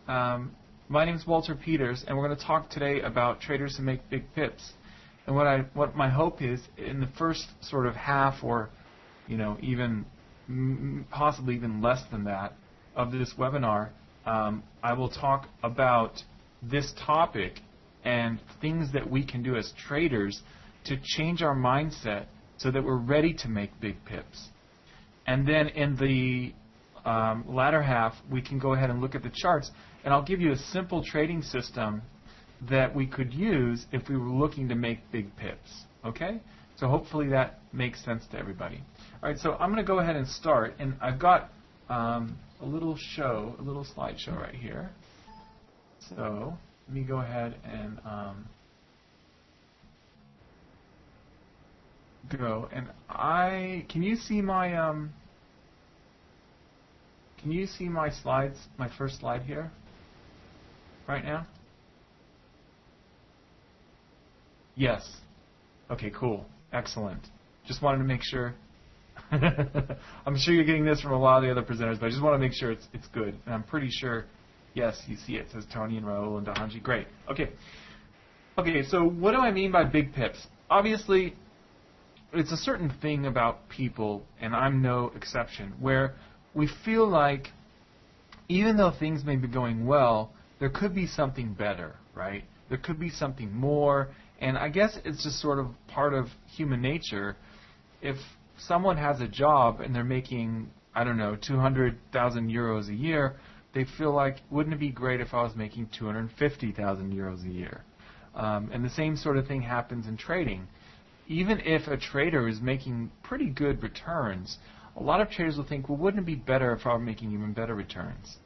My name is Walter Peters, and we're going to talk today about traders who make big pips. And what my hope is, in the first sort of half, or even possibly even less than that, of this webinar, I will talk about this topic and things that we can do as traders to change our mindset so that we're ready to make big pips. And then in the latter half, we can go ahead and look at the charts, and I'll give you a simple trading system that we could use if we were looking to make big pips. Okay? So hopefully that makes sense to everybody. All right, so I'm going to go ahead and start, and I've got a little slideshow right here. So let me go ahead and go. And can you see my slides? My first slide here, right now. Yes. Okay, cool. Excellent. Just wanted to make sure. I'm sure you're getting this from a lot of the other presenters, but I just want to make sure it's good. And I'm pretty sure, yes, you see it. It says Tony and Raul and Dahanji. Great. Okay. Okay, so what do I mean by big pips? Obviously, it's a certain thing about people, and I'm no exception, where we feel like even though things may be going well, there could be something better, right? There could be something more. And I guess it's just sort of part of human nature. If someone has a job and they're making, I don't know, 200,000 euros a year, they feel like, wouldn't it be great if I was making 250,000 euros a year? And the same sort of thing happens in trading. Even if a trader is making pretty good returns, a lot of traders will think, well, wouldn't it be better if I were making even better returns?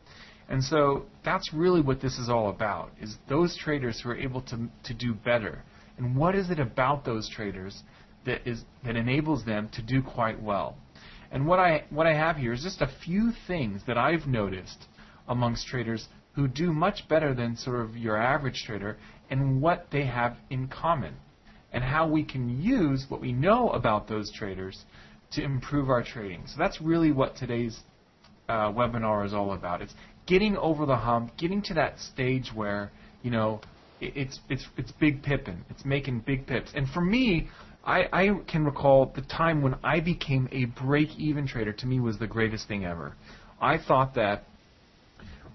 And so that's really what this is all about, is those traders who are able to do better. And what is it about those traders that enables them to do quite well? And what I have here is just a few things that I've noticed amongst traders who do much better than sort of your average trader, and what they have in common, and how we can use what we know about those traders to improve our trading. So that's really what today's webinar is all about. It's getting over the hump, getting to that stage where, it's big pipping. It's making big pips. And for me, I can recall the time when I became a break-even trader. To me, was the greatest thing ever. I thought that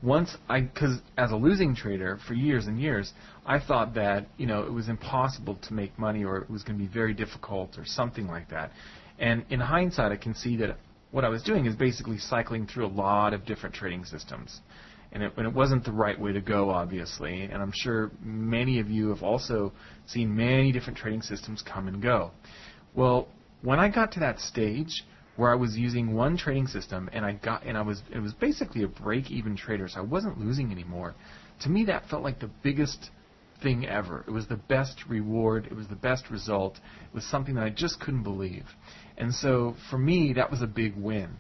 because as a losing trader for years and years, I thought that it was impossible to make money, or it was going to be very difficult, or something like that. And in hindsight, I can see that what I was doing is basically cycling through a lot of different trading systems. And it wasn't the right way to go, obviously. And I'm sure many of you have also seen many different trading systems come and go. Well, when I got to that stage where I was using one trading system, and it was basically a break-even trader, so I wasn't losing anymore. To me, that felt like the biggest thing ever. It was the best reward. It was the best result. It was something that I just couldn't believe. And so for me, that was a big win.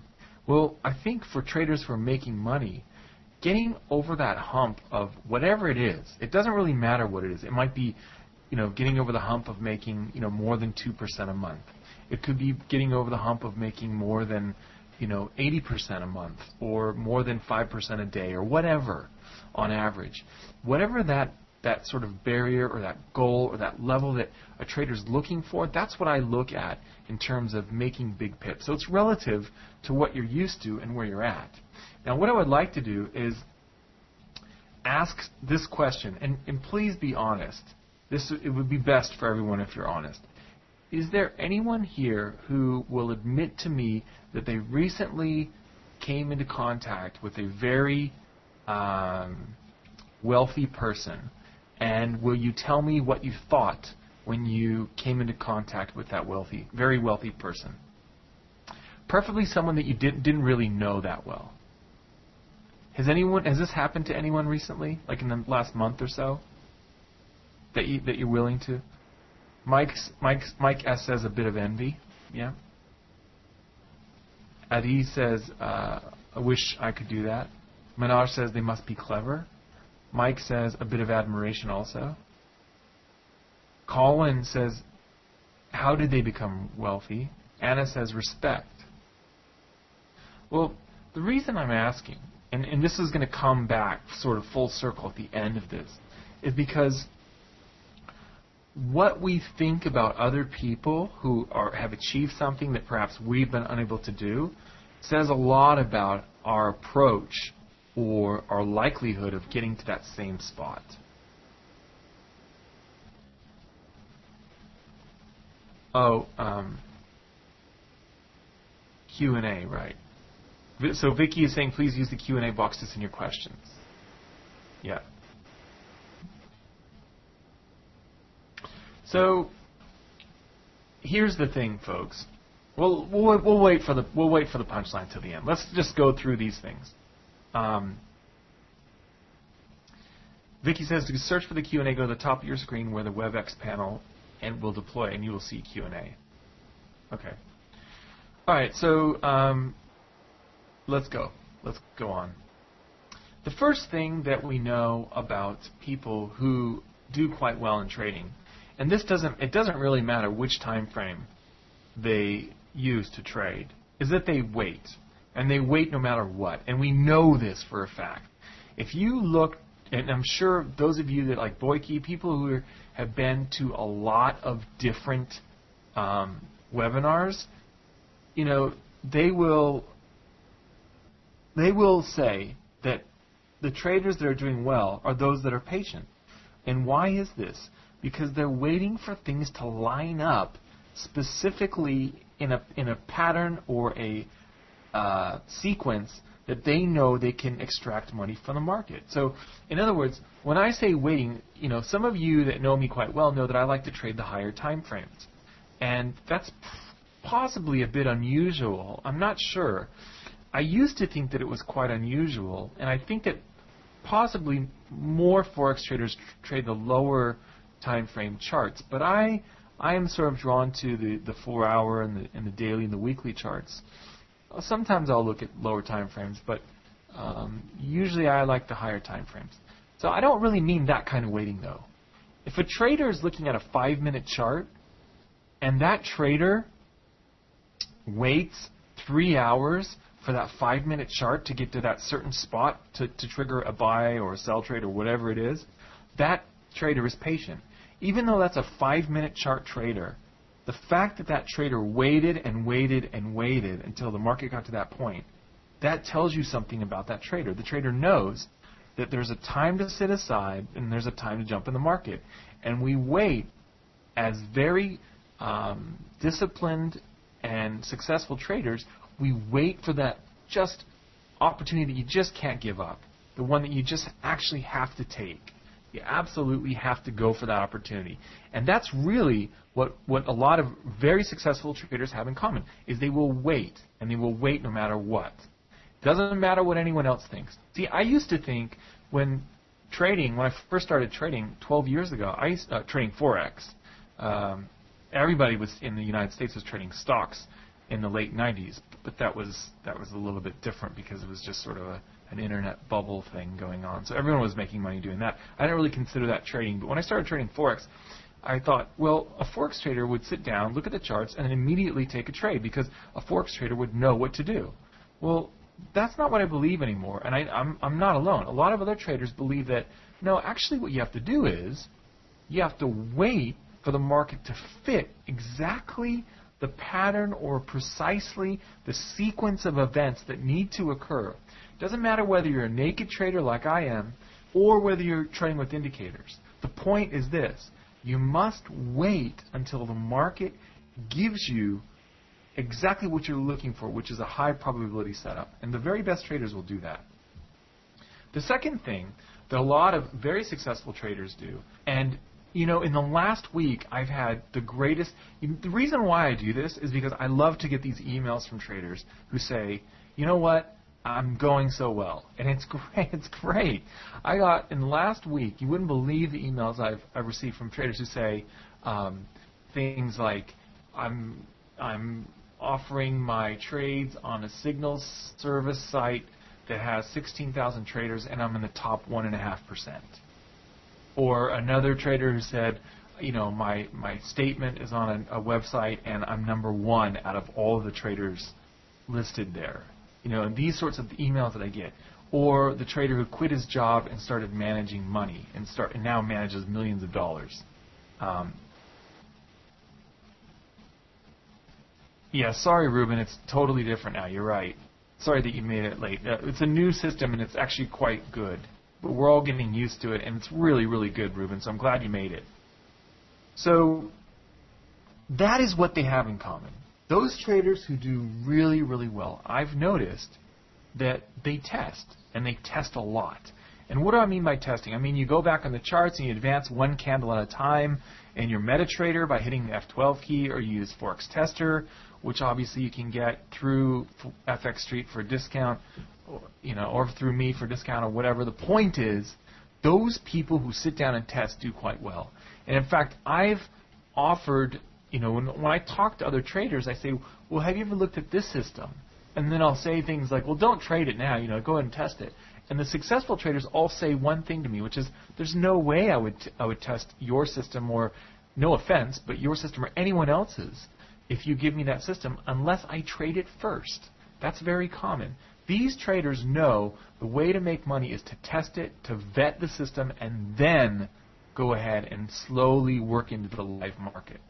Well, I think for traders who are making money, getting over that hump of whatever it is, it doesn't really matter what it is. It might be, getting over the hump of making, more than 2% a month. It could be getting over the hump of making more than, 80% a month, or more than 5% a day, or whatever on average. Whatever that sort of barrier, or that goal, or that level that a trader's looking for, that's what I look at in terms of making big pips. So it's relative to what you're used to and where you're at. Now, what I would like to do is ask this question, and please be honest. It would be best for everyone if you're honest. Is there anyone here who will admit to me that they recently came into contact with a very wealthy person? And will you tell me what you thought when you came into contact with that very wealthy person? Preferably someone that you didn't really know that well. Has this happened to anyone recently, like in the last month or so, that you're willing to? Mike S says a bit of envy. Yeah. Adi says, I wish I could do that. Manoj says they must be clever. Mike says a bit of admiration also. Colin says, how did they become wealthy? Anna says respect. Well, the reason I'm asking, and this is going to come back sort of full circle at the end of this, is because what we think about other people who have achieved something that perhaps we've been unable to do says a lot about our approach or our likelihood of getting to that same spot. Oh, Q&A, right. So Vicky is saying, please use the Q&A box to send your questions. Yeah. So here's the thing, folks. We'll wait for the punchline till the end. Let's just go through these things. Vicky says to search for the Q&A, go to the top of your screen where the WebEx panel and will deploy, and you will see Q&A. Okay. All right. So let's go. Let's go on. The first thing that we know about people who do quite well in trading, and it doesn't really matter which time frame they use to trade, is that they wait. And they wait no matter what. And we know this for a fact. If you look, and I'm sure those of you that like Boyke, people who have been to a lot of different webinars, you know, they will say that the traders that are doing well are those that are patient. And why is this? Because they're waiting for things to line up specifically in a pattern or a sequence that they know they can extract money from the market. So, in other words, when I say waiting, you know, some of you that know me quite well know that I like to trade the higher time frames. And that's possibly a bit unusual. I'm not sure. I used to think that it was quite unusual, and I think that possibly more Forex traders trade the lower time frame charts. But I am sort of drawn to the 4-hour and the daily and the weekly charts. Sometimes I'll look at lower time frames, but usually I like the higher time frames. So I don't really mean that kind of waiting, though. If a trader is looking at a 5-minute chart and that trader waits 3 hours for that 5-minute chart to get to that certain spot to trigger a buy or a sell trade or whatever it is, that trader is patient. Even though that's a 5-minute chart trader, the fact that that trader waited and waited and waited until the market got to that point, that tells you something about that trader. The trader knows that there's a time to sit aside and there's a time to jump in the market. And we wait as very disciplined and successful traders. We wait for that just opportunity that you just can't give up, the one that you just actually have to take. You absolutely have to go for that opportunity. And that's really what a lot of very successful traders have in common, is they will wait, and they will wait no matter what. It doesn't matter what anyone else thinks. See, I used to think when I first started trading 12 years ago, trading Forex, everybody was in the United States was trading stocks in the late 90s, but that was a little bit different because it was just sort of an internet bubble thing going on. So everyone was making money doing that. I didn't really consider that trading, but when I started trading Forex, I thought, well, a Forex trader would sit down, look at the charts, and then immediately take a trade because a Forex trader would know what to do. Well, that's not what I believe anymore, and I'm not alone. A lot of other traders believe that, no, actually what you have to do is you have to wait for the market to fit exactly the pattern or precisely the sequence of events that need to occur. It doesn't matter whether you're a naked trader like I am or whether you're trading with indicators. The point is this: you must wait until the market gives you exactly what you're looking for, which is a high probability setup. And the very best traders will do that. The second thing that a lot of very successful traders do, and you know, in the last week, I've had the greatest. The reason why I do this is because I love to get these emails from traders who say, you know what, I'm going so well. And it's great. It's great. I got, in the last week, you wouldn't believe the emails I've received from traders who say things like, I'm offering my trades on a signal service site that has 16,000 traders, and I'm in the top 1.5%. Or another trader who said, you know, my statement is on a website and I'm number 1 out of all of the traders listed there. You know, and these sorts of emails that I get. or the trader who quit his job and started managing money and now manages millions of dollars. Yeah, sorry, Ruben, it's totally different now. You're right. Sorry that you made it late. It's a new system, and it's actually quite good. But we're all getting used to it, and it's really, really good, Ruben, so I'm glad you made it. So that is what they have in common. Those traders who do really, really well, I've noticed that they test, and they test a lot. And what do I mean by testing? I mean you go back on the charts and you advance one candle at a time, and you're MetaTrader by hitting the F12 key, or you use Forex Tester, which obviously you can get through FX Street for a discount, or through me for a discount, or whatever. The point is, those people who sit down and test do quite well. And in fact, I've offered, when I talk to other traders, I say, well, have you ever looked at this system? And then I'll say things like, well, don't trade it now, go ahead and test it. And the successful traders all say one thing to me, which is, there's no way I would test your system, or, no offense, but your system or anyone else's, if you give me that system, unless I trade it first. That's very common. These traders know the way to make money is to test it, to vet the system, and then go ahead and slowly work into the live market.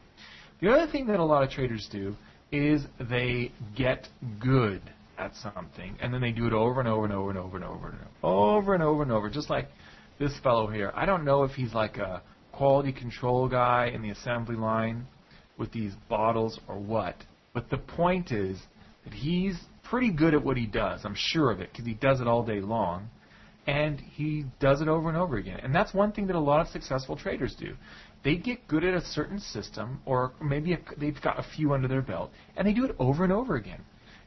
The other thing that a lot of traders do is they get good at something, and then they do it over and over and over and over and over and over and over and over, just like this fellow here. I don't know if he's like a quality control guy in the assembly line with these bottles or what, but the point is that he's pretty good at what he does. I'm sure of it, because he does it all day long, and he does it over and over again. And that's one thing that a lot of successful traders do. They get good at a certain system, or maybe they've got a few under their belt, and they do it over and over again.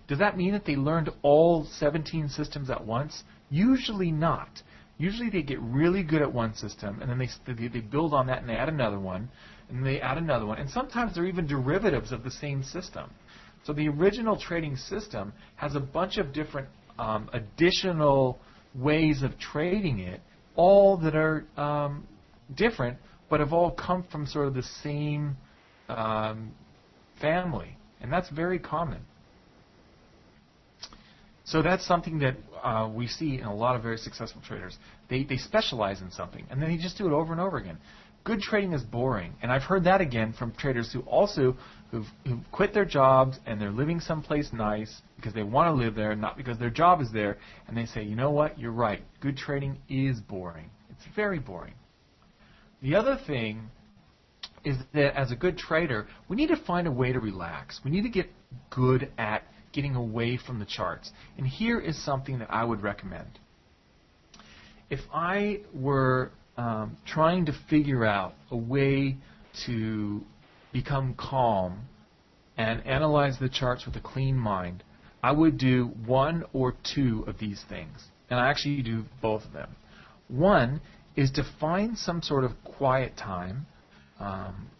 Does that mean that they learned all 17 systems at once? Usually not. Usually they get really good at one system, and then they build on that, and they add another one, and they add another one. And sometimes they're even derivatives of the same system. So the original trading system has a bunch of different additional ways of trading it, all that are different, but have all come from sort of the same family. And that's very common. So that's something that we see in a lot of very successful traders. They specialize in something, and then they just do it over and over again. Good trading is boring, and I've heard that again from traders who've quit their jobs and they're living someplace nice because they want to live there, not because their job is there, and they say, you know what, you're right, good trading is boring. It's very boring. The other thing is that as a good trader, we need to find a way to relax. We need to get good at getting away from the charts. And here is something that I would recommend. If I were trying to figure out a way to become calm and analyze the charts with a clean mind, I would do one or two of these things. And I actually do both of them. One is to find some sort of quiet time,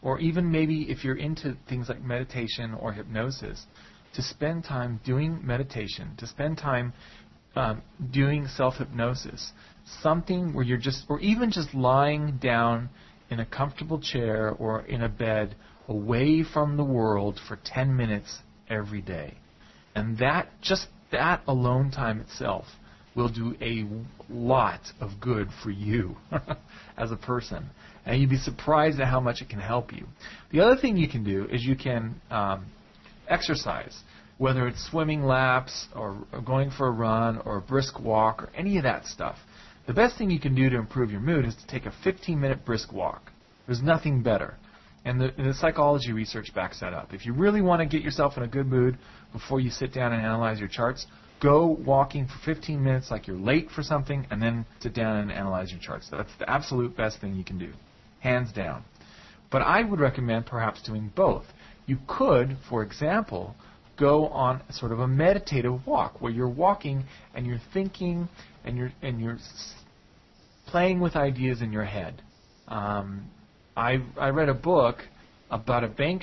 or even maybe if you're into things like meditation or hypnosis, to spend time doing meditation, to spend time doing self-hypnosis, something where you're just, or even just lying down in a comfortable chair or in a bed away from the world for 10 minutes every day. And that, just that alone time itself will do a lot of good for you as a person. And you'd be surprised at how much it can help you. The other thing you can do is you can exercise, whether it's swimming laps or going for a run or a brisk walk or any of that stuff. The best thing you can do to improve your mood is to take a 15-minute brisk walk. There's nothing better. And the psychology research backs that up. If you really want to get yourself in a good mood before you sit down and analyze your charts, go walking for 15 minutes like you're late for something, and then sit down and analyze your charts. That's the absolute best thing you can do, hands down. But I would recommend perhaps doing both. You could, for example, go on sort of a meditative walk where you're walking and you're thinking and you're playing with ideas in your head. I read a book about a bank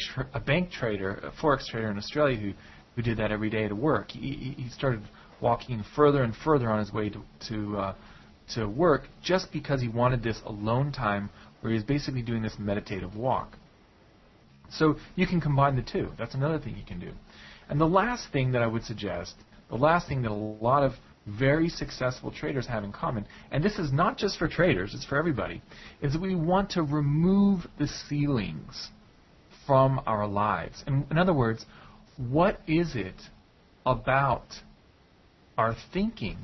trader, a forex trader in Australia who did that every day to work. He started walking further and further on his way to work just because he wanted this alone time where he was basically doing this meditative walk. So you can combine the two. That's another thing you can do. And the last thing that I would suggest, the last thing that a lot of very successful traders have in common, and this is not just for traders, it's for everybody, is that we want to remove the ceilings from our lives. And in other words, what is it about our thinking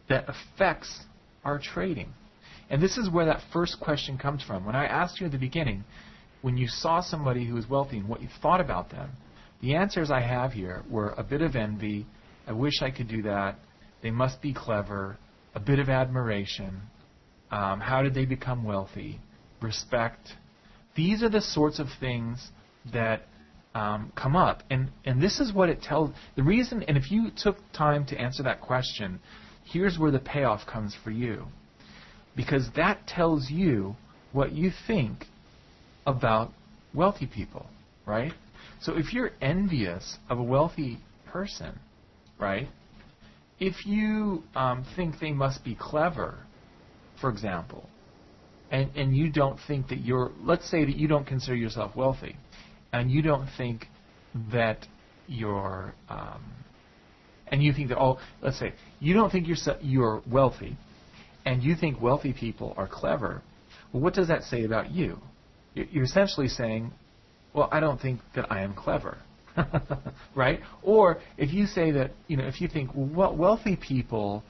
that affects our trading? And this is where that first question comes from. When I asked you at the beginning, when you saw somebody who was wealthy and what you thought about them, the answers I have here were a bit of envy, I wish I could do that, they must be clever, a bit of admiration, how did they become wealthy, respect. These are the sorts of things that come up. And this is what it tells. The reason, and if you took time to answer that question, here's where the payoff comes for you. Because that tells you what you think about wealthy people, right? So if you're envious of a wealthy person, right, if you think they must be clever, for example, and you don't think that let's say that you don't consider yourself wealthy, and you don't think that you're, and you think that, let's say, you don't think you're wealthy, and you think wealthy people are clever, well, what does that say about you? You're essentially saying, well, I don't think that I am clever, right? Or if you say that, if you think, well, wealthy people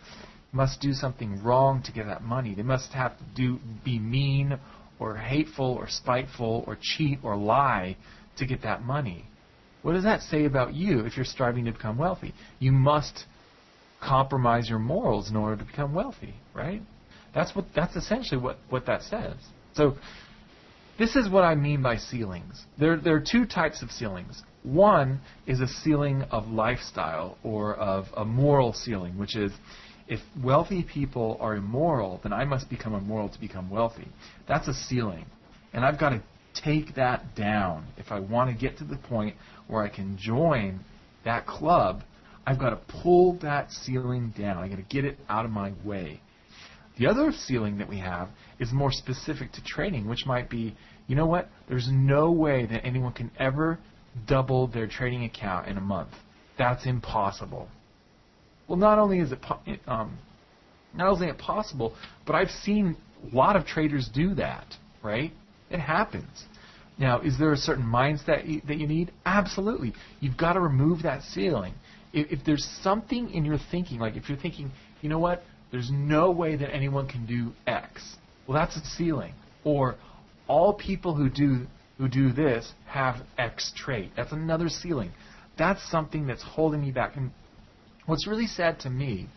must do something wrong to get that money. They must have to be mean or hateful or spiteful or cheat or lie to get that money. What does that say about you if you're striving to become wealthy? You must compromise your morals in order to become wealthy, right? That's essentially what that says. So this is what I mean by ceilings. There are two types of ceilings. One is a ceiling of lifestyle or of a moral ceiling, which is if wealthy people are immoral, then I must become immoral to become wealthy. That's a ceiling. And I've got to take that down. If I want to get to the point where I can join that club, I've got to pull that ceiling down. I've got to get it out of my way. The other ceiling that we have is more specific to trading, which might be, you know what, there's no way that anyone can ever double their trading account in a month. That's impossible. Well, not only is it possible, but I've seen a lot of traders do that, right? It happens. Now, is there a certain mindset that you need? Absolutely. You've got to remove that ceiling. If there's something in your thinking, like if you're thinking, you know what, there's no way that anyone can do X. Well, that's a ceiling. Or all people who do this have X trait. That's another ceiling. That's something that's holding me back. And what's really sad to me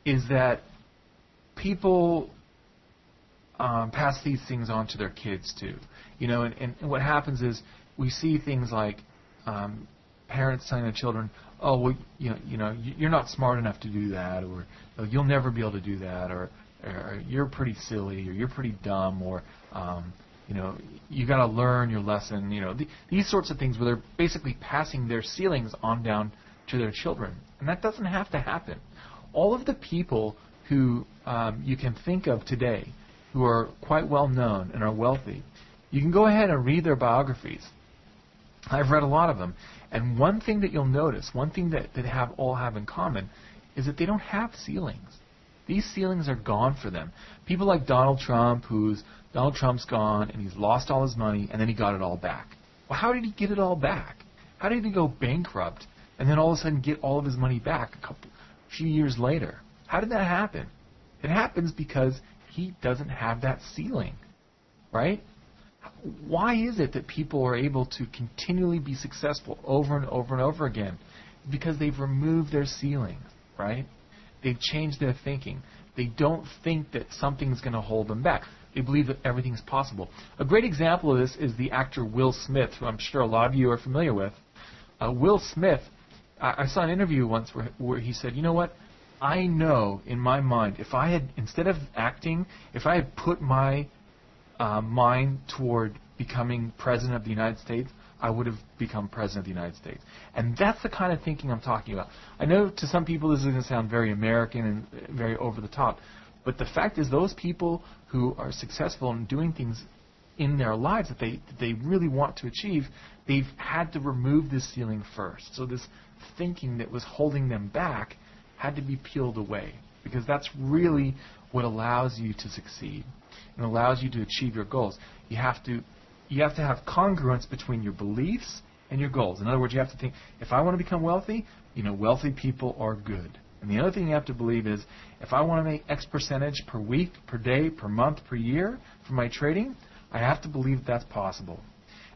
is that people pass these things on to their kids too. And what happens is we see things like parents telling their children, "Oh, well, you're not smart enough to do that," or "You'll never be able to do that," or "You're pretty silly," or "You're pretty dumb," or "You got to learn your lesson." These sorts of things where they're basically passing their ceilings on down to their children, and that doesn't have to happen. All of the people who you can think of today who are quite well known and are wealthy, you can go ahead and read their biographies. I've read a lot of them. And one thing that you'll notice, one thing that they all have in common, is that they don't have ceilings. These ceilings are gone for them. People like Donald Trump's gone and he's lost all his money and then he got it all back. Well, how did he get it all back? How did he go bankrupt and then all of a sudden get all of his money back a few years later? How did that happen? It happens because he doesn't have that ceiling, right? Why is it that people are able to continually be successful over and over and over again? Because they've removed their ceilings, right? They've changed their thinking. They don't think that something's going to hold them back. They believe that everything's possible. A great example of this is the actor Will Smith, who I'm sure a lot of you are familiar with. Will Smith, I saw an interview once where he said, you know what? I know in my mind, if I had, instead of acting, if I had put my mind toward becoming President of the United States, I would have become President of the United States. And that's the kind of thinking I'm talking about. I know to some people this is going to sound very American and very over the top, but the fact is those people who are successful in doing things in their lives that they really want to achieve, they've had to remove this ceiling first. So this thinking that was holding them back had to be peeled away, because that's really what allows you to succeed and allows you to achieve your goals. You have to have congruence between your beliefs and your goals. In other words, you have to think, if I want to become wealthy, wealthy people are good. And the other thing you have to believe is, if I want to make X percentage per week, per day, per month, per year from my trading, I have to believe that's possible.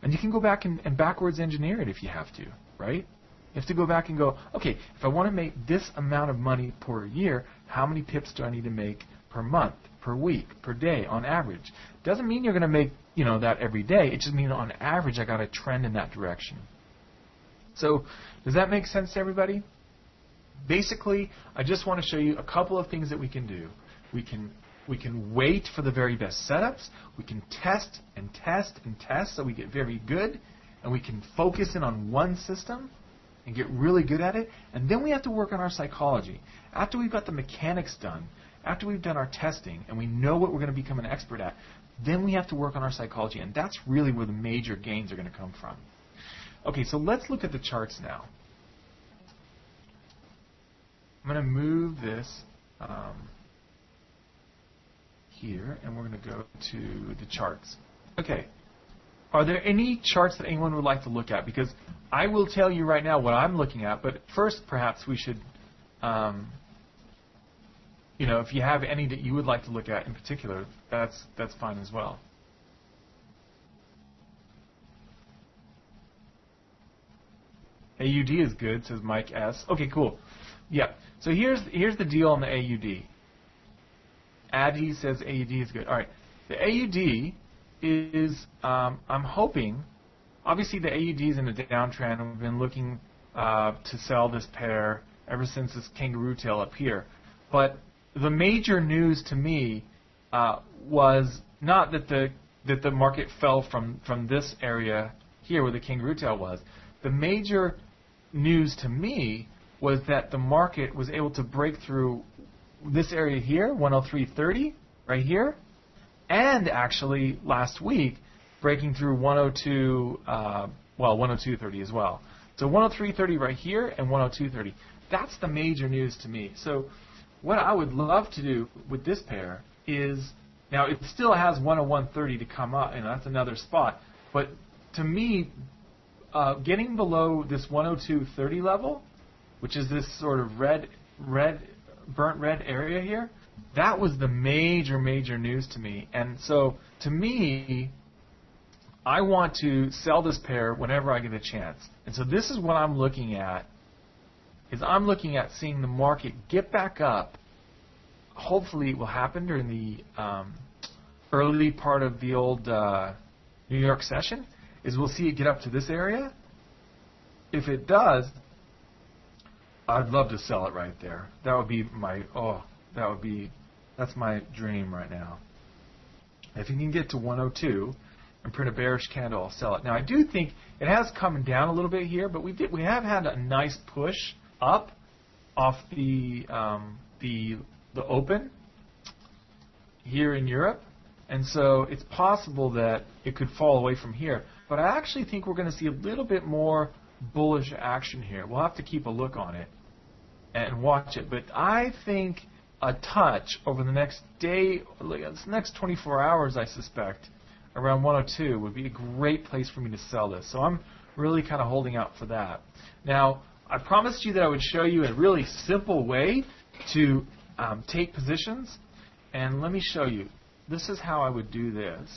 And you can go back and backwards engineer it if you have to, right? You have to go back and go, okay, if I want to make this amount of money per year, how many pips do I need to make per month, per week, per day, on average? Doesn't mean you're going to make that every day. It just means on average I got to trend in that direction. So does that make sense to everybody? Basically, I just want to show you a couple of things that we can do. We can wait for the very best setups. We can test and test and test so we get very good. And we can focus in on one system and get really good at it. And then we have to work on our psychology. After we've got the mechanics done, after we've done our testing and we know what we're going to become an expert at, then we have to work on our psychology. And that's really where the major gains are going to come from. Okay, so let's look at the charts now. I'm going to move this here, and we're going to go to the charts. Okay. Are there any charts that anyone would like to look at? Because I will tell you right now what I'm looking at, but first perhaps we should, if you have any that you would like to look at in particular, that's fine as well. AUD is good, says Mike S. Okay, cool. Yeah. So here's the deal on the AUD. Addy says AUD is good. All right. The AUD is, I'm hoping, obviously the AUD is in a downtrend. We've been looking to sell this pair ever since this kangaroo tail up here. But the major news to me was not that the market fell from this area here where the kangaroo tail was. The major news to me was that the market was able to break through this area here, 103.30, right here, and actually last week breaking through 102.30 as well. So 103.30 right here and 102.30. That's the major news to me. So what I would love to do with this pair is, now it still has 101.30 to come up, and that's another spot, but to me, getting below this 102.30 level, which is this sort of burnt red area here, that was the major news to me. And so, to me, I want to sell this pair whenever I get a chance. And so this is what I'm looking at, is I'm looking at seeing the market get back up. Hopefully it will happen during the early part of the old New York session, is we'll see it get up to this area. If it does, I'd love to sell it right there. That would be that's my dream right now. If you can get to 102 and print a bearish candle, I'll sell it. Now I do think it has come down a little bit here, but we have had a nice push up off the open here in Europe, and so it's possible that it could fall away from here. But I actually think we're going to see a little bit more bullish action here. We'll have to keep a look on it and watch it. But I think a touch over the next day, this next 24 hours, I suspect, around 102 would be a great place for me to sell this. So I'm really kind of holding out for that. Now, I promised you that I would show you a really simple way to take positions. And let me show you. This is how I would do this.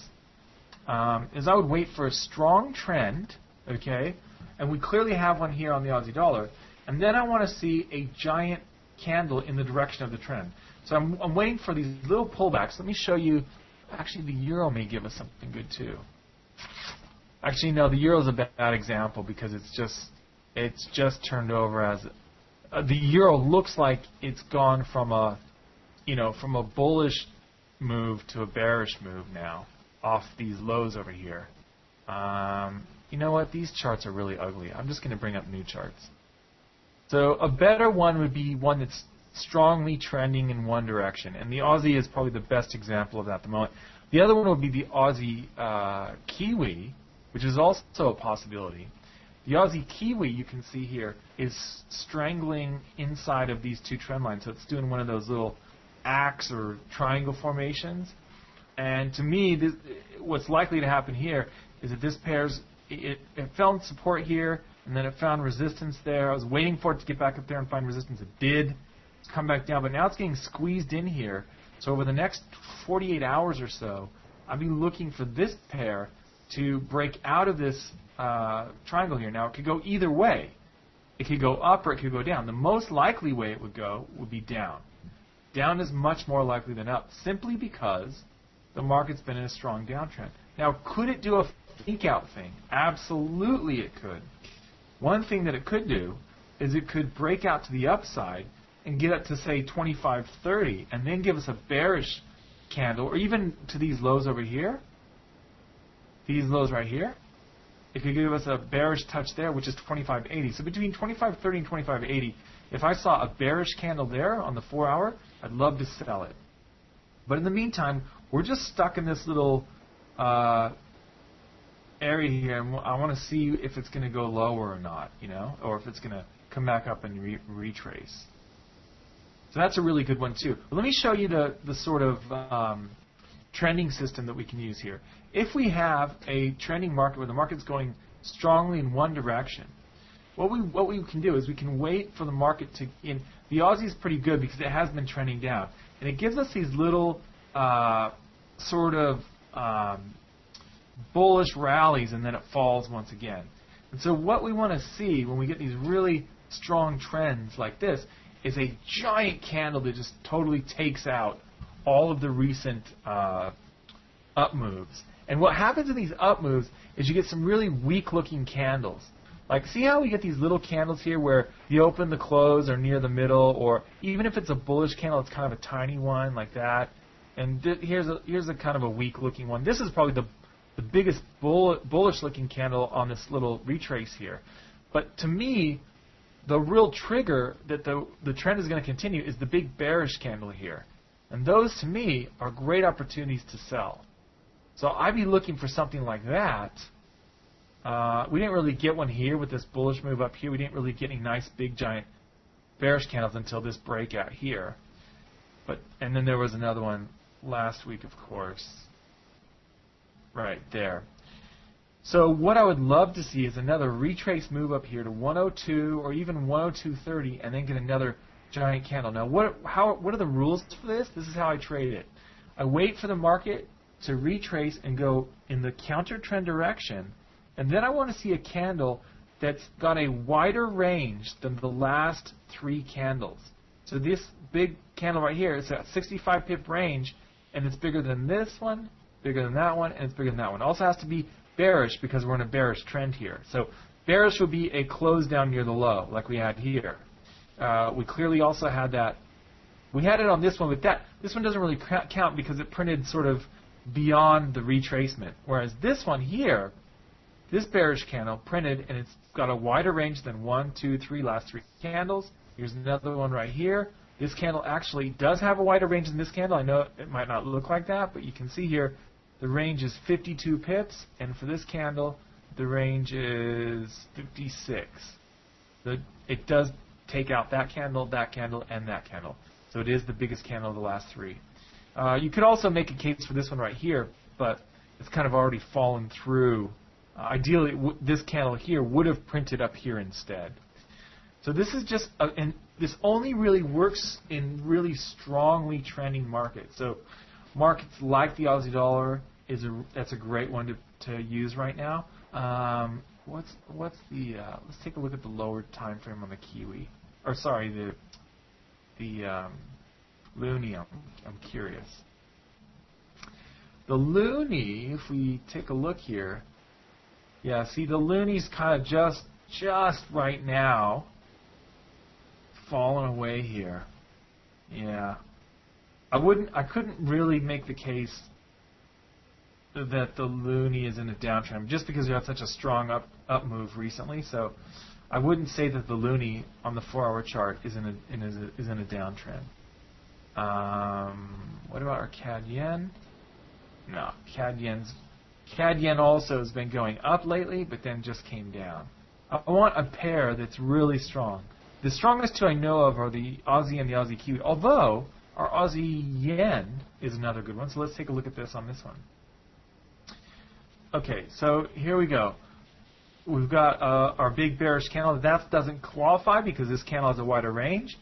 Is I would wait for a strong trend, okay? And we clearly have one here on the Aussie dollar. And then I want to see a giant candle in the direction of the trend. So I'm waiting for these little pullbacks. Let me show you. Actually, the euro may give us something good too. Actually, no, the euro is a bad example because it's just turned over as the euro looks like it's gone from a bullish move to a bearish move now off these lows over here. You know what? These charts are really ugly. I'm just going to bring up new charts. So a better one would be one that's strongly trending in one direction. And the Aussie is probably the best example of that at the moment. The other one would be the Aussie Kiwi, which is also a possibility. The Aussie Kiwi, you can see here, is strangling inside of these two trend lines. So it's doing one of those little axe or triangle formations. And to me, what's likely to happen here is that this it found support here, and then it found resistance there. I was waiting for it to get back up there and find resistance. It did. It's come back down, but now it's getting squeezed in here. So over the next 48 hours or so, I'll be looking for this pair to break out of this triangle here. Now, it could go either way. It could go up or it could go down. The most likely way it would go would be down. Down is much more likely than up, simply because the market's been in a strong downtrend. Now, could it do a fake out thing? Absolutely it could. One thing that it could do is it could break out to the upside and get up to, say, 25.30 and then give us a bearish candle, or even to these lows over here, these lows right here. It could give us a bearish touch there, which is 25.80. So between 25.30 and 25.80, if I saw a bearish candle there on the 4-hour, I'd love to sell it. But in the meantime, we're just stuck in this little area here, and I want to see if it's going to go lower or not, or if it's going to come back up and retrace. So that's a really good one too. But let me show you the sort of trending system that we can use here. If we have a trending market where the market's going strongly in one direction, what we can do is we can wait for the market to. The Aussie is pretty good because it has been trending down, and it gives us these little sort of bullish rallies, and then it falls once again. And so what we want to see when we get these really strong trends like this is a giant candle that just totally takes out all of the recent up moves. And what happens in these up moves is you get some really weak-looking candles. Like, see how we get these little candles here where the open, the close are near the middle, or even if it's a bullish candle, it's kind of a tiny one like that. And here's a kind of a weak-looking one. This is probably the biggest bullish-looking candle on this little retrace here. But to me, the real trigger that the trend is going to continue is the big bearish candle here. And those, to me, are great opportunities to sell. So I'd be looking for something like that. We didn't really get one here with this bullish move up here. We didn't really get any nice, big, giant bearish candles until this breakout here. And then there was another one last week, of course, right there. So what I would love to see is another retrace move up here to 102 or even 102.30 and then get another giant candle. Now, what are the rules for this? This is how I trade it. I wait for the market to retrace and go in the counter trend direction, and then I want to see a candle that's got a wider range than the last 3 candles. So this big candle right here is a 65 pip range, and it's bigger than this one, bigger than that one, and it's bigger than that one. It also has to be bearish because we're in a bearish trend here. So bearish would be a close down near the low, like we had here. We clearly also had that. We had it on this one, but this one doesn't really count because it printed sort of beyond the retracement. Whereas this one here, this bearish candle printed, and it's got a wider range than 1, 2, 3, last 3 candles. Here's another one right here. This candle actually does have a wider range than this candle. I know it might not look like that, but you can see here the range is 52 pips, and for this candle, the range is 56. So it does take out that candle, and that candle. So it is the biggest candle of the last 3. You could also make a case for this one right here, but it's kind of already fallen through. Ideally, this candle here would have printed up here instead. So this is just, and this only really works in really strongly trending markets. So markets like the Aussie dollar that's a great one to use right now. What's the? Let's take a look at the lower time frame on the Kiwi, or sorry, the loonie. I'm curious. The loonie, if we take a look here, yeah, see the loonie's kind of just right now falling away here. Yeah, I couldn't really make the case that the loonie is in a downtrend just because we had such a strong up move recently. So I wouldn't say that the loonie on the 4-hour chart is in a downtrend. What about our CAD yen? No, CAD yen also has been going up lately, but then just came down. I want a pair that's really strong. The strongest two I know of are the Aussie and the Aussie Kiwi, although our Aussie Yen is another good one. So let's take a look at this on this one. Okay, so here we go. We've got our big bearish candle. That doesn't qualify because this candle has a wider range.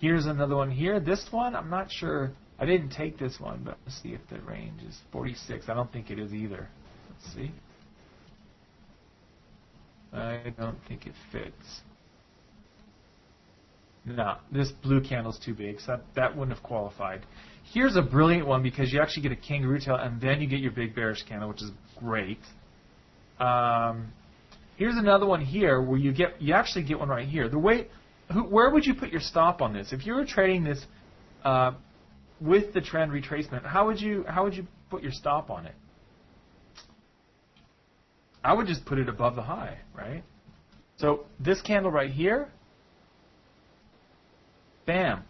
Here's another one here. This one, I'm not sure. I didn't take this one, but let's see if the range is 46. I don't think it is either. Let's see. I don't think it fits. No, this blue candle's too big, so that wouldn't have qualified. Here's a brilliant one because you actually get a kangaroo tail and then you get your big bearish candle, which is great. Here's another one here where you actually get one right here. Where would you put your stop on this? If you were trading this with the trend retracement, how would you put your stop on it? I would just put it above the high, right? So this candle right here, bam.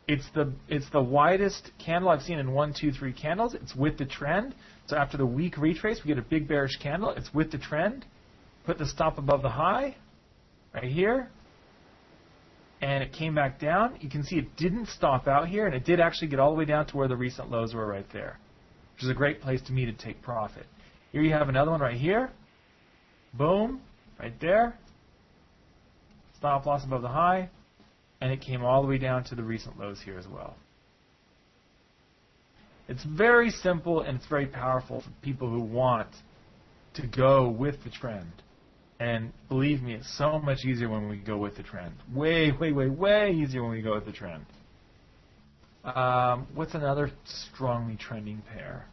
It's the widest candle I've seen in 1, 2, 3 candles. It's with the trend. So after the weak retrace, we get a big bearish candle. It's with the trend. Put the stop above the high, right here. And it came back down. You can see it didn't stop out here, and it did actually get all the way down to where the recent lows were right there, which is a great place to me to take profit. Here you have another one right here. Boom, right there. Stop loss above the high. And it came all the way down to the recent lows here as well. It's very simple and it's very powerful for people who want to go with the trend. And believe me, it's so much easier when we go with the trend. Way, way, way, way easier when we go with the trend. What's another strongly trending pair?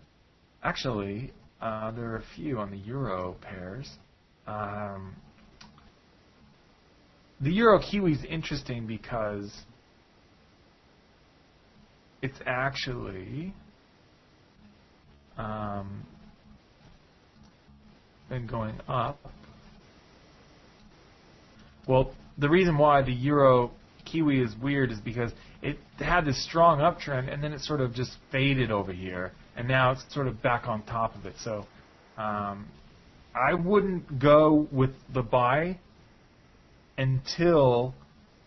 Actually, there are a few on the euro pairs. The Euro Kiwi is interesting because it's actually been going up. Well, the reason why the Euro Kiwi is weird is because it had this strong uptrend and then it sort of just faded over here, and now it's sort of back on top of it. So I wouldn't go with the buy until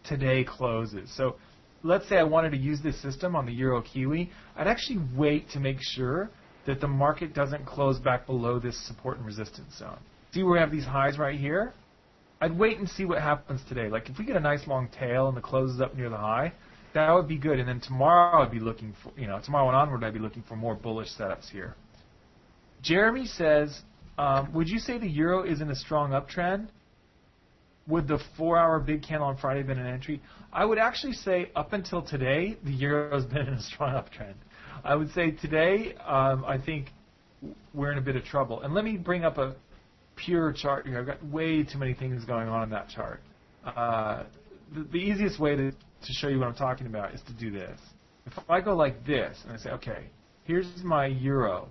today closes. So let's say I wanted to use this system on the Euro Kiwi. I'd actually wait to make sure that the market doesn't close back below this support and resistance zone. See where we have these highs right here? I'd wait and see what happens today. Like if we get a nice long tail and the close is up near the high, that would be good. And then tomorrow I'd be looking for, tomorrow and onward I'd be looking for more bullish setups here. Jeremy says, would you say the Euro is in a strong uptrend? Would the 4-hour big candle on Friday have been an entry? I would actually say up until today, the euro has been in a strong uptrend. I would say today, I think we're in a bit of trouble. And let me bring up a pure chart here. I've got way too many things going on in that chart. The easiest way to show you what I'm talking about is to do this. If I go like this and I say, okay, here's my euro,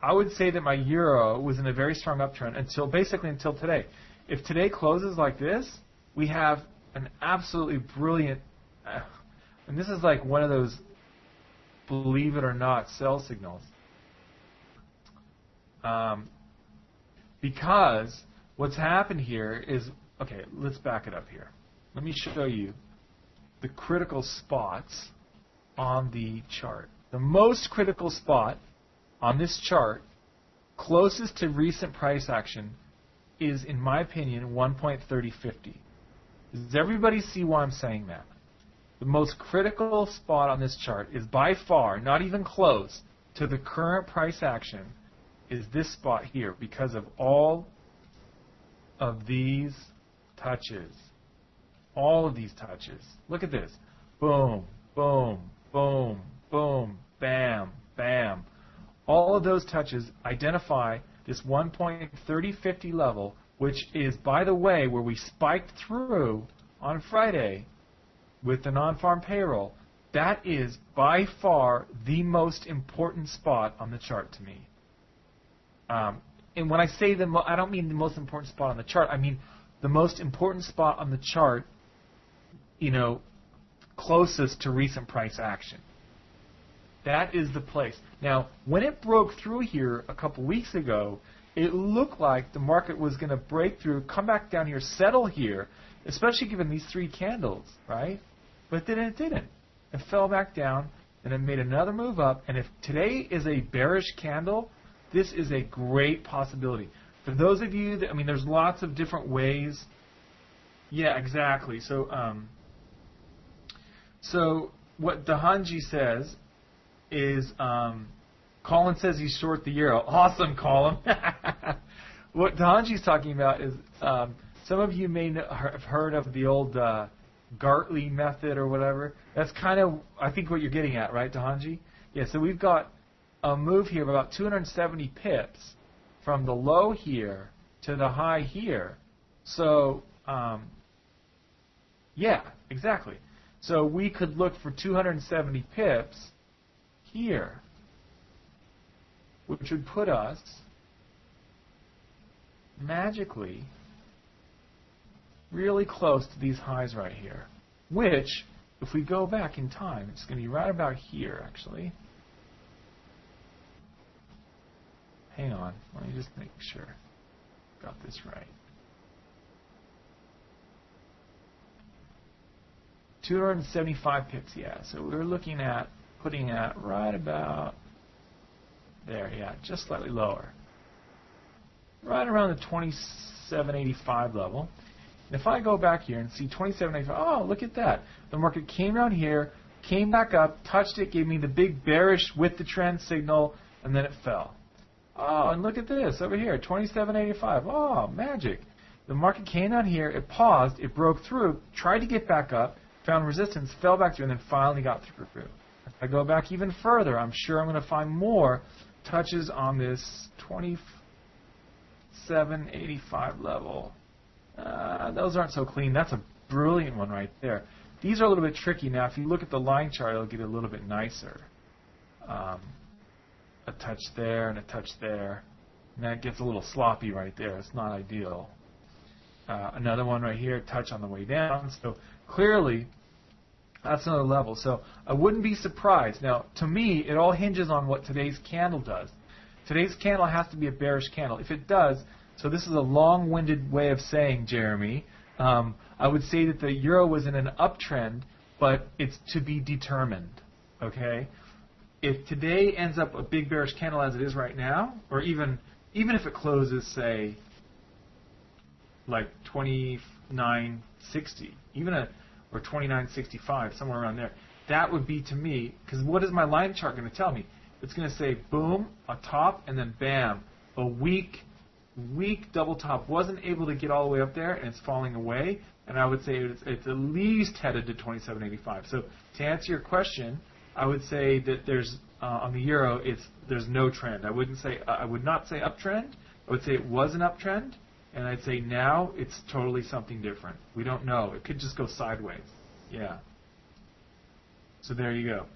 I would say that my euro was in a very strong uptrend until today. If today closes like this, we have an absolutely brilliant, and this is like one of those believe it or not sell signals. Because what's happened here is, okay, let's back it up here. Let me show you the critical spots on the chart. The most critical spot on this chart, closest to recent price action, is, in my opinion, 1.3050. Does everybody see why I'm saying that? The most critical spot on this chart is by far, not even close to the current price action, is this spot here because of all of these touches. All of these touches. Look at this. Boom, boom, boom, boom, bam, bam. All of those touches identify this 1.3050 level, which is, by the way, where we spiked through on Friday with the non-farm payroll. That is by far the most important spot on the chart to me. And when I say I don't mean the most important spot on the chart. I mean the most important spot on the chart, closest to recent price action. That is the place. Now, when it broke through here a couple weeks ago, it looked like the market was going to break through, come back down here, settle here, especially given these three candles, right? But then it didn't. It fell back down, and it made another move up. And if today is a bearish candle, this is a great possibility. For those of you that, I mean, there's lots of different ways. Yeah, exactly. So, what Dahanji says is, Colin says he's short the euro. Awesome, Colin. What Dahanji's talking about is, some of you may have heard of the old Gartley method or whatever. That's kind of, I think, what you're getting at, right, Dahanji? Yeah, so we've got a move here of about 270 pips from the low here to the high here. So, yeah, exactly. So we could look for 270 pips here, which would put us magically really close to these highs right here, which, if we go back in time, it's going to be right about here, actually. Hang on, let me just make sure I got this right. 275 pips, yeah. So we're looking at putting at right about there, yeah, just slightly lower. Right around the 2785 level. And if I go back here and see 2785, oh, look at that. The market came down here, came back up, touched it, gave me the big bearish with the trend signal, and then it fell. Oh, and look at this over here, 2785. Oh, magic. The market came down here, it paused, it broke through, tried to get back up, found resistance, fell back through, and then finally got through. If I go back even further, I'm sure I'm going to find more touches on this 2785 level. Those aren't so clean. That's a brilliant one right there. These are a little bit tricky. Now, if you look at the line chart, it'll get a little bit nicer. A touch there and a touch there. And that gets a little sloppy right there. It's not ideal. Another one right here, touch on the way down. So clearly, that's another level. So I wouldn't be surprised. Now, to me, it all hinges on what today's candle does. Today's candle has to be a bearish candle. If it does, so this is a long-winded way of saying, Jeremy, I would say that the euro was in an uptrend, but it's to be determined. Okay? If today ends up a big bearish candle as it is right now, or even if it closes, say, like 29.60, or 29.65, somewhere around there, that would be, to me, because what is my line chart going to tell me? It's going to say boom, a top, and then bam, a weak double top. Wasn't able to get all the way up there, and it's falling away. And I would say it's at least headed to 27.85. So to answer your question, I would say that there's on the euro, there's no trend. I would not say uptrend. I would say it was an uptrend, and I'd say now it's totally something different. We don't know. It could just go sideways. Yeah. So there you go.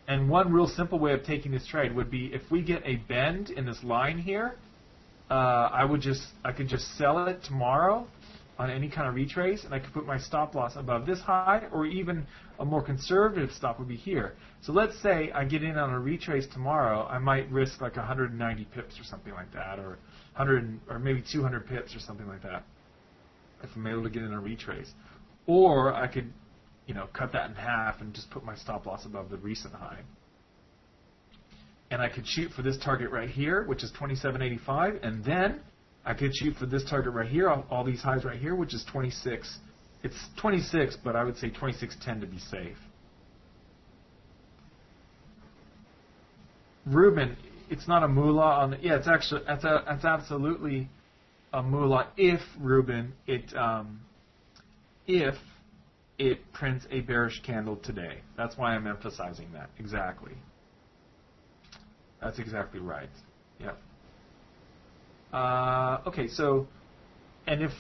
And one real simple way of taking this trade would be if we get a bend in this line here, I could just sell it tomorrow on any kind of retrace, and I could put my stop loss above this high, or even a more conservative stop would be here. So let's say I get in on a retrace tomorrow, I might risk like 190 pips or something like that, or 100 or maybe 200 pips or something like that, if I'm able to get in a retrace. Or I could, cut that in half and just put my stop loss above the recent high. And I could shoot for this target right here, which is 27.85, and then I could shoot for this target right here, all these highs right here, which is 26. It's 26, but I would say 26.10 to be safe. Ruben, it's not a moolah on the, yeah, it's actually that's absolutely a moolah if it prints a bearish candle today. That's why I'm emphasizing that. Exactly. That's exactly right. Yep. Okay, so, and if,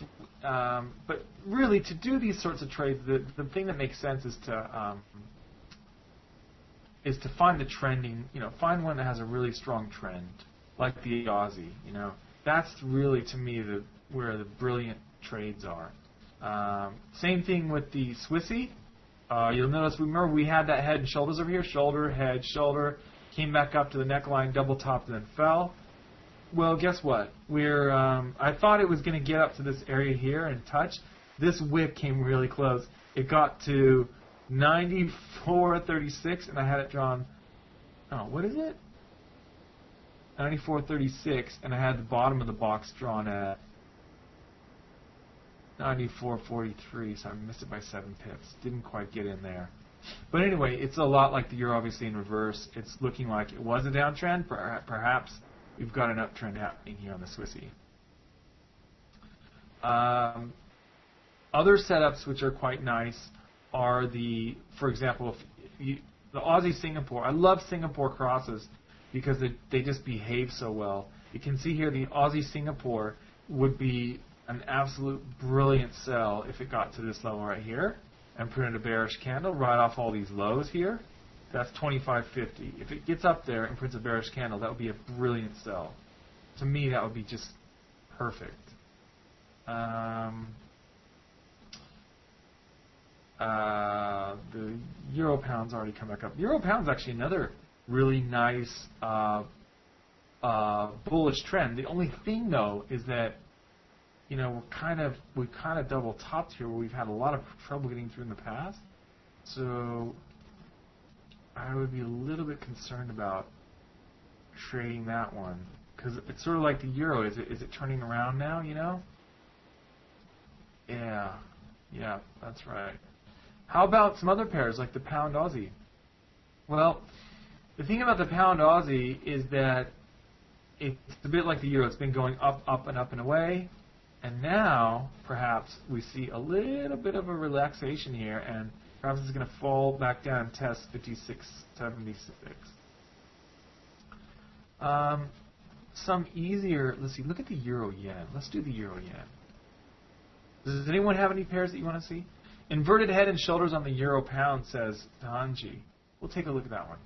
but really to do these sorts of trades, the thing that makes sense is to find the trending, find one that has a really strong trend, like the Aussie, That's really, to me, where the brilliant trades are. Same thing with the Swissy. You'll notice, remember we had that head and shoulders over here, shoulder, head, shoulder. came back up to the neckline, double topped, and then fell. Well, guess what? I thought it was going to get up to this area here and touch. This wick came really close. It got to 94.36, and I had it drawn. Oh, what is it? 94.36, and I had the bottom of the box drawn at 94.43, so I missed it by 7 pips. Didn't quite get in there. But anyway, it's a lot like the euro, obviously in reverse. It's looking like it was a downtrend. Perhaps we've got an uptrend happening here on the Swissy. Other setups which are quite nice are for example, the Aussie Singapore. I love Singapore crosses because they just behave so well. You can see here the Aussie Singapore would be an absolute brilliant sell if it got to this level right here and printed a bearish candle right off all these lows here. That's 25.50. If it gets up there and prints a bearish candle, that would be a brilliant sell. To me, that would be just perfect. The Euro Pound's already come back up. Euro Pound's actually another really nice bullish trend. The only thing, though, is that we've kind of double topped here where we've had a lot of trouble getting through in the past. So I would be a little bit concerned about trading that one because it's sort of like the euro. Is it turning around now? Yeah, that's right. How about some other pairs like the Pound Aussie? Well, the thing about the Pound Aussie is that it's a bit like the euro. It's been going up, up, and up and away. And now, perhaps, we see a little bit of a relaxation here, and perhaps it's going to fall back down and test 56.76. Some easier, let's see, look at the euro-yen. Let's do the euro-yen. Does anyone have any pairs that you want to see? Inverted head and shoulders on the euro-pound, says Hanji. We'll take a look at that one.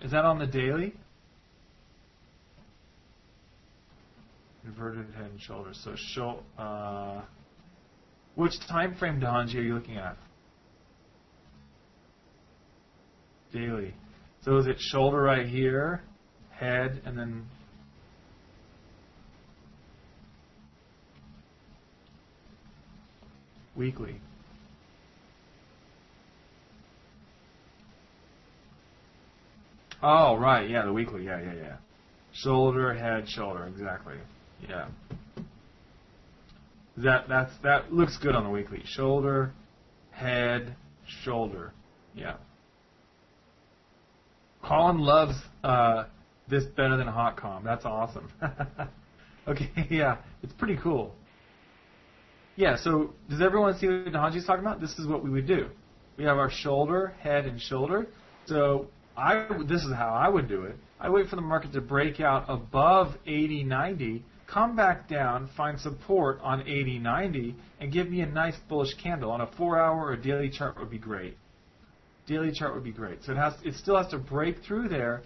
Is that on the daily? Inverted head and shoulders. So, which time frame, Hanji, are you looking at? Daily. So is it shoulder right here, head, and then weekly? Oh, right, yeah, the weekly, yeah. Shoulder, head, shoulder, exactly. Yeah. That looks good on the weekly. Shoulder, head, shoulder. Yeah. Colin loves this better than HotCom. That's awesome. Okay, yeah, it's pretty cool. Yeah, so does everyone see what Hanji's talking about? This is what we would do. We have our shoulder, head, and shoulder. So this is how I would do it. I wait for the market to break out above 80.90, come back down, find support on 80.90, and give me a nice bullish candle. On a 4-hour or daily chart would be great. Daily chart would be great. So it still has to break through there,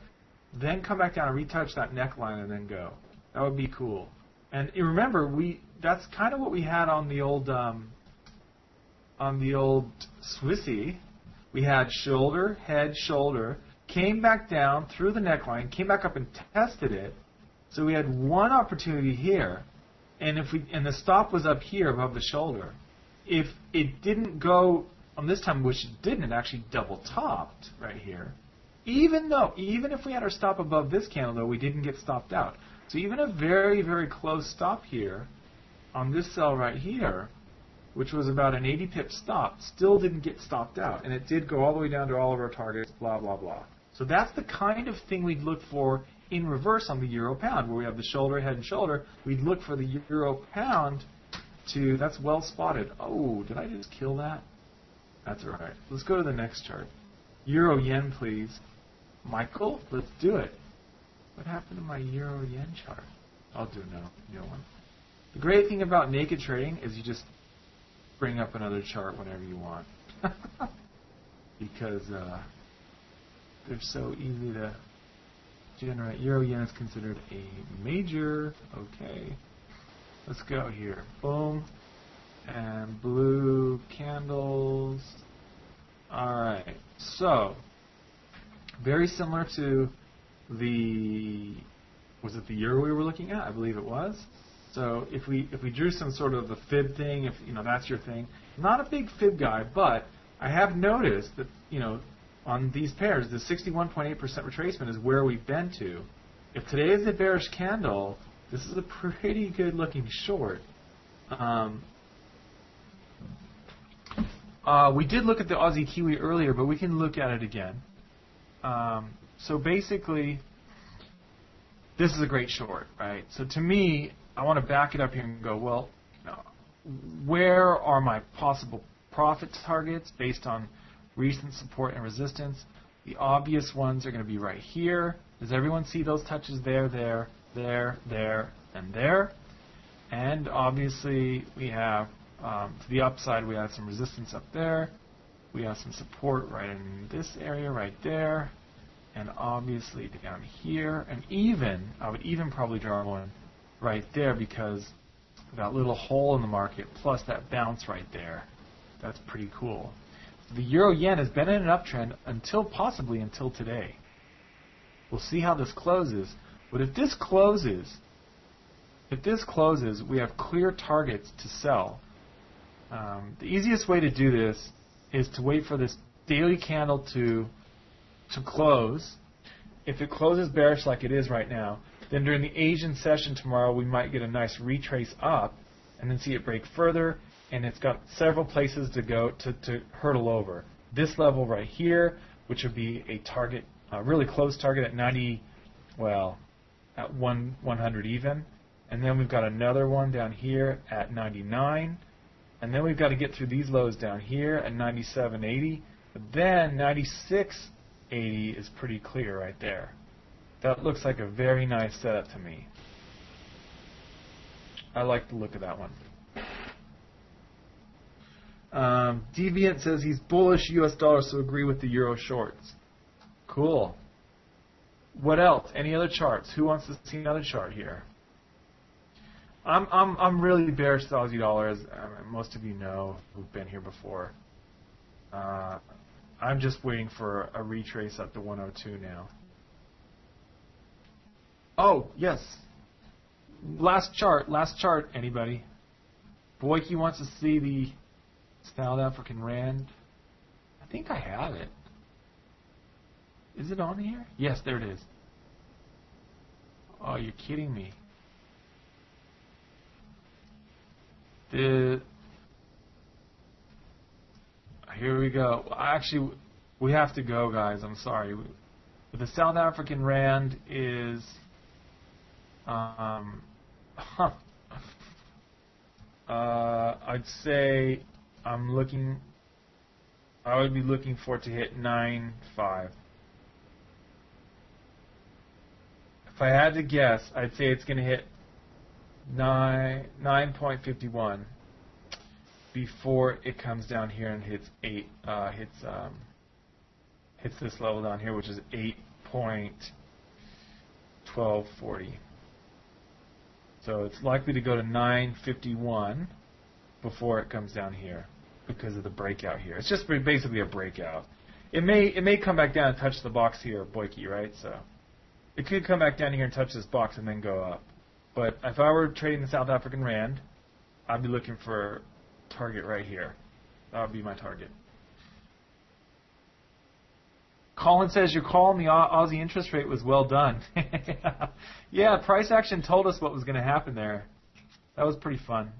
then come back down and retouch that neckline and then go. That would be cool. And you remember, that's kind of what we had on the old Swissy. We had shoulder, head, shoulder, came back down through the neckline, came back up and tested it. So we had one opportunity here, and the stop was up here above the shoulder. If it didn't go on this time, which it didn't, it actually double topped right here. Even if we had our stop above this candle, though, we didn't get stopped out. So even a very, very close stop here on this sell right here, which was about an 80 pip stop, still didn't get stopped out. And it did go all the way down to all of our targets, blah, blah, blah. So that's the kind of thing we'd look for in reverse on the euro pound, where we have the shoulder, head, and shoulder. We'd look for the euro pound to, that's well spotted. Oh, did I just kill that? That's all right. Let's go to the next chart. Euro yen, please. Michael, let's do it. What happened to my euro yen chart? I'll do a new one. The great thing about naked trading is you just bring up another chart whenever you want. Because they're so easy to generate. Euro yen is considered a major. Okay. Let's go here. Boom. And blue candles. Alright. So, Very similar to was it the euro we were looking at? I believe it was. So if we drew some sort of a fib thing, if that's your thing, not a big fib guy, but I have noticed that on these pairs, the 61.8% retracement is where we've been to. If today is a bearish candle, this is a pretty good looking short. We did look at the Aussie Kiwi earlier, but we can look at it again. So basically, this is a great short, right? So to me, I want to back it up here and go, well, where are my possible profit targets based on recent support and resistance? The obvious ones are going to be right here. Does everyone see those touches there, and there? And obviously, we have, to the upside, we have some resistance up there. We have some support right in this area, right there. And obviously down here. And I would even probably draw one right there because that little hole in the market plus that bounce right there. That's pretty cool. The euro-yen has been in an uptrend possibly until today. We'll see how this closes. But if this closes, we have clear targets to sell. The easiest way to do this is to wait for this daily candle to close. If it closes bearish like it is right now, then during the Asian session tomorrow, we might get a nice retrace up and then see it break further. And it's got several places to go to hurdle over. This level right here, which would be a target, a really close target at 90, at 100 even. And then we've got another one down here at 99. And then we've got to get through these lows down here at 97.80. But then 96.80 is pretty clear right there. That looks like a very nice setup to me. I like the look of that one. Deviant says he's bullish U.S. dollar, so agree with the euro shorts. Cool. What else? Any other charts? Who wants to see another chart here? I'm really bearish to the Aussie dollar, as most of you know who've been here before. I'm just waiting for a retrace up to 102 now. Oh, yes. Last chart, anybody? Boyke wants to see the South African Rand. I think I have it. Is it on here? Yes, there it is. Oh, you're kidding me. Here we go. Actually, we have to go, guys. I'm sorry. But the South African Rand is... I'd say I would be looking for it to hit 9.5. If I had to guess, I'd say it's going to hit 9.51 before it comes down here and hits hits this level down here, which is 8.1240. So it's likely to go to 9.51 before it comes down here because of the breakout here. It's just basically a breakout. It may come back down and touch the box here, Boyke, right? So it could come back down here and touch this box and then go up. But if I were trading the South African Rand, I'd be looking for a target right here. That would be my target. Colin says your call on the Aussie interest rate was well done. Yeah, price action told us what was going to happen there. That was pretty fun.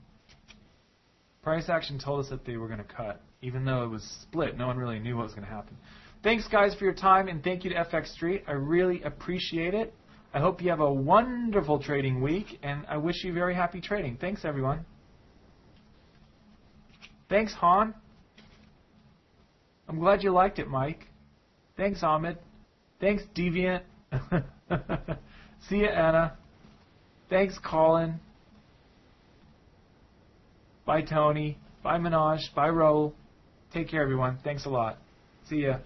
Price action told us that they were going to cut. Even though it was split, no one really knew what was going to happen. Thanks, guys, for your time, and thank you to FX Street. I really appreciate it. I hope you have a wonderful trading week, and I wish you very happy trading. Thanks, everyone. Thanks, Han. I'm glad you liked it, Mike. Thanks, Ahmed. Thanks, Deviant. See ya, Anna. Thanks, Colin. Bye, Tony. Bye, Minaj. Bye, Raul. Take care, everyone. Thanks a lot. See ya.